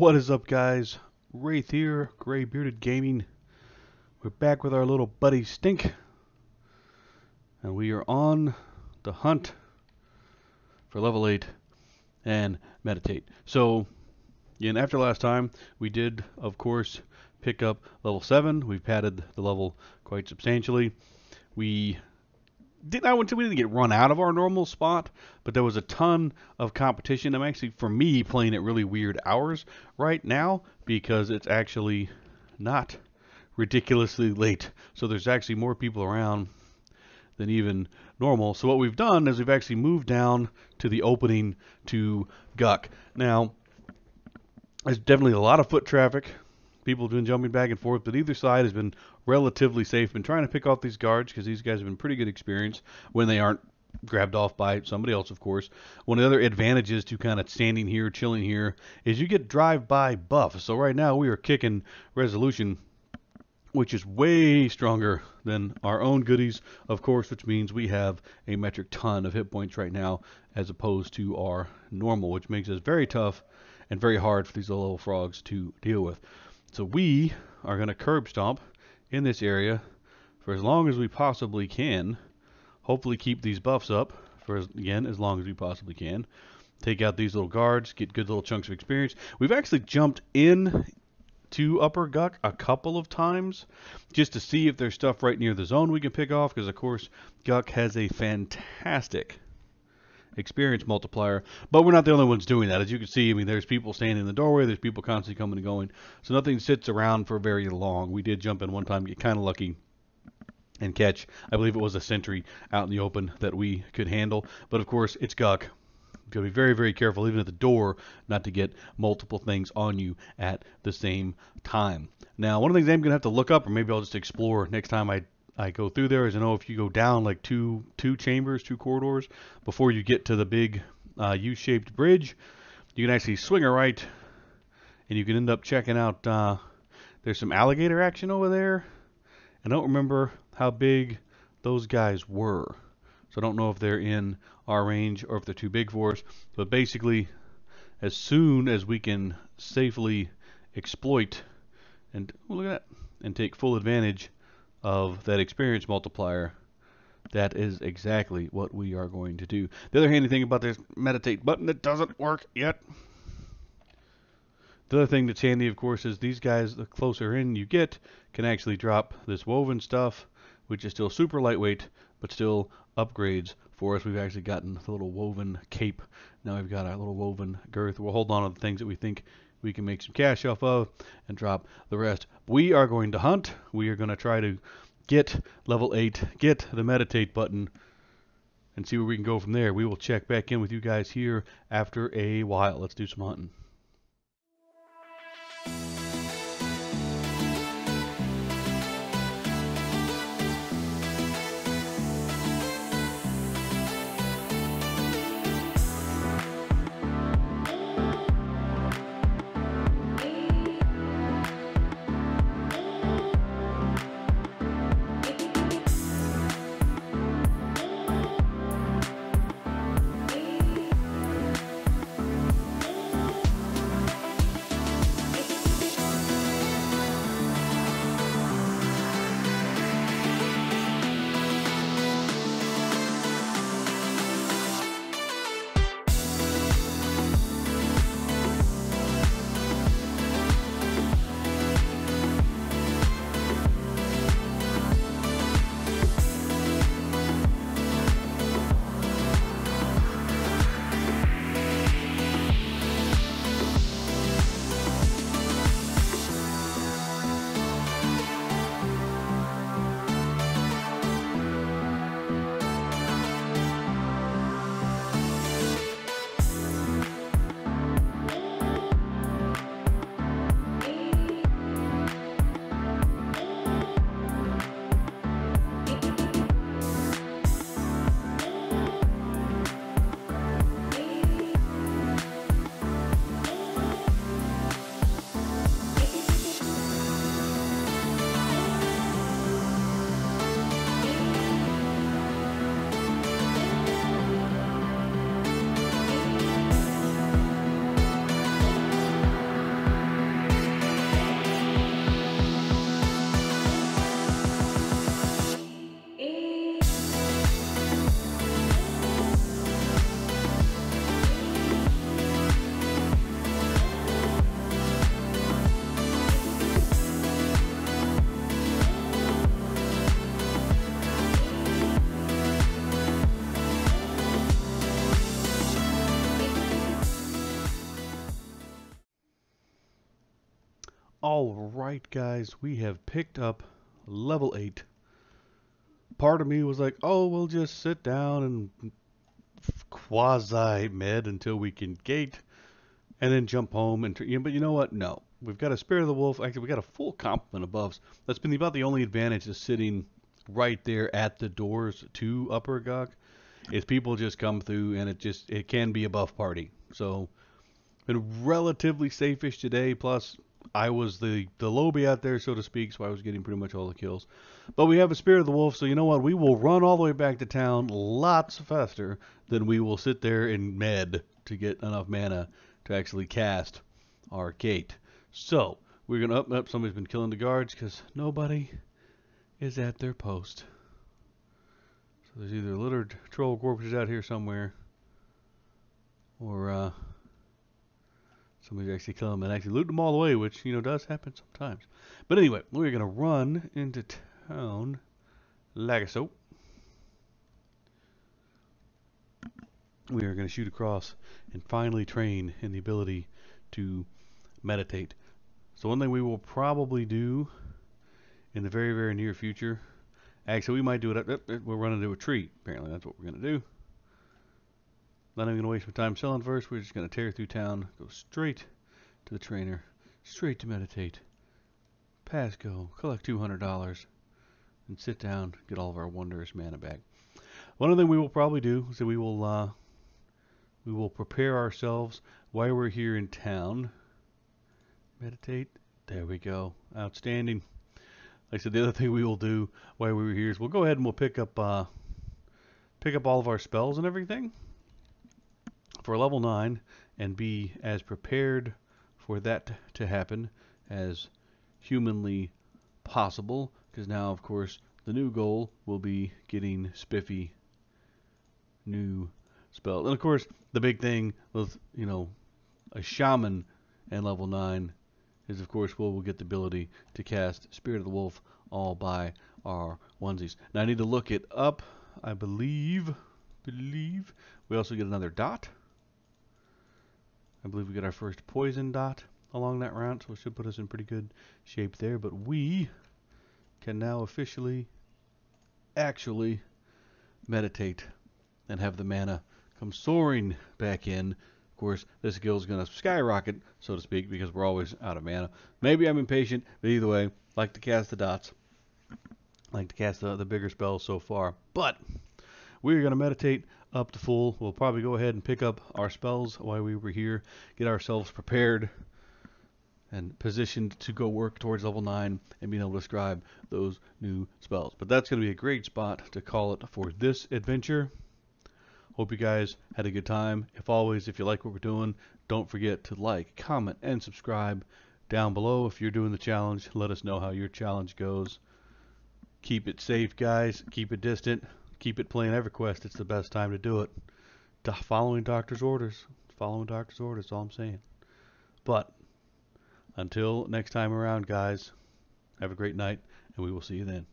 What is up, guys? Wraith here, Gray Bearded Gaming. We're back with our little buddy Stink, and we are on the hunt for level 8 and meditate. So, after last time, we did, of course, pick up level 7. We've padded the level quite substantially. We didn't get run out of our normal spot, but there was a ton of competition. I'm actually, for me, playing at really weird hours right now because it's actually not ridiculously late. So there's actually more people around than even normal. So what we've done is we've actually moved down to the opening to Guck. Now, there's definitely a lot of foot traffic. People have been jumping back and forth, but either side has been relatively safe. Been trying to pick off these guards because these guys have been pretty good experience when they aren't grabbed off by somebody else, of course. One of the other advantages to kind of standing here, chilling here, is you get drive-by buff. So right now we are kicking Resolution, which is way stronger than our own goodies, of course, which means we have a metric ton of hit points right now as opposed to our normal, which makes us very tough and very hard for these little frogs to deal with. So we are going to curb stomp in this area for as long as we possibly can. Hopefully keep these buffs up for, again, as long as we possibly can. Take out these little guards, get good little chunks of experience. We've actually jumped in to Upper Guck a couple of times just to see if there's stuff right near the zone we can pick off, because of course Guck has a fantastic experience multiplier, but we're not the only ones doing that. As you can see, I mean, there's people standing in the doorway, there's people constantly coming and going, so nothing sits around for very long. We did jump in one time, get kind of lucky, and catch, I believe it was a sentry out in the open that we could handle, but of course, it's Guck. You've got to be very, very careful, even at the door, not to get multiple things on you at the same time. Now, one of the things I'm going to have to look up, or maybe I'll just explore next time I go through there, is I know if you go down like two chambers, 2 corridors, before you get to the big U-shaped bridge, you can actually swing a right, and you can end up checking out, there's some alligator action over there. I don't remember how big those guys were, so I don't know if they're in our range or if they're too big for us, but basically, as soon as we can safely exploit, and oh, look at that, and take full advantage of that experience multiplier, that is exactly what we are going to do. The other handy thing about this meditate button that doesn't work yet, the other thing that's handy, of course, is these guys, the closer in you get, can actually drop this woven stuff, which is still super lightweight, but still upgrades for us. We've actually gotten the little woven cape. Now we've got our little woven girth. We'll hold on to the things that we think we can make some cash off of and drop the rest. We are going to hunt. We are going to try to get level 8, get the meditate button, and see where we can go from there. We will check back in with you guys here after a while. Let's do some hunting. Alright guys, we have picked up level 8. Part of me was like, oh, we'll just sit down and quasi-med until we can gate, and then jump home. And but you know what? No. We've got a Spirit of the Wolf. Actually, we got a full complement of buffs. That's been about the only advantage of sitting right there at the doors to Upper Gok. Is people just come through, and it can be a buff party. So, been relatively safe-ish today, plus I was the lobby out there, so to speak, so I was getting pretty much all the kills. But we have a Spirit of the Wolf, so you know what? We will run all the way back to town lots faster than we will sit there and med to get enough mana to actually cast our gate. So, we're going to up. Somebody's been killing the guards because nobody is at their post. So there's either littered troll corpses out here somewhere, or somebody's actually killing them and actually looting them all the way, which, you know, does happen sometimes. But anyway, we're going to run into town like a soap. We are going to shoot across and finally train in the ability to meditate. So one thing we will probably do in the very, very near future, actually we might do it, we're running into a tree. Apparently that's what we're going to do. Not even going to waste my time selling first. We're just going to tear through town, go straight to the trainer, straight to meditate, pass go, collect $200, and sit down, get all of our wondrous mana back. One other thing we will probably do is that we will prepare ourselves while we're here in town. Meditate. There we go. Outstanding. Like I said, the other thing we will do while we were here is we'll go ahead and we'll pick up all of our spells and everything for level 9 and be as prepared for that to happen as humanly possible, because now of course the new goal will be getting spiffy new spells. And of course the big thing with, you know, a shaman and level 9 is of course we'll get the ability to cast Spirit of the Wolf all by our onesies. Now I need to look it up. I believe we also get another dot. I believe we get our first poison dot along that route, so it should put us in pretty good shape there. But we can now officially, actually meditate and have the mana come soaring back in. Of course, this skill is going to skyrocket, so to speak, because we're always out of mana. Maybe I'm impatient, but either way, like to cast the dots. Like to cast the bigger spells so far. But we're going to meditate up to full. We'll probably go ahead and pick up our spells while we were here, get ourselves prepared and positioned to go work towards level 9 and being able to scribe those new spells. But that's going to be a great spot to call it for this adventure. Hope you guys had a good time. If you like what we're doing, don't forget to like, comment, and subscribe down below. If you're doing the challenge, let us know how your challenge goes. Keep it safe, guys. Keep it distant. Keep it playing EverQuest. It's the best time to do it. Following doctor's orders. Following doctor's orders, all I'm saying. But until next time around, guys, have a great night, and we will see you then.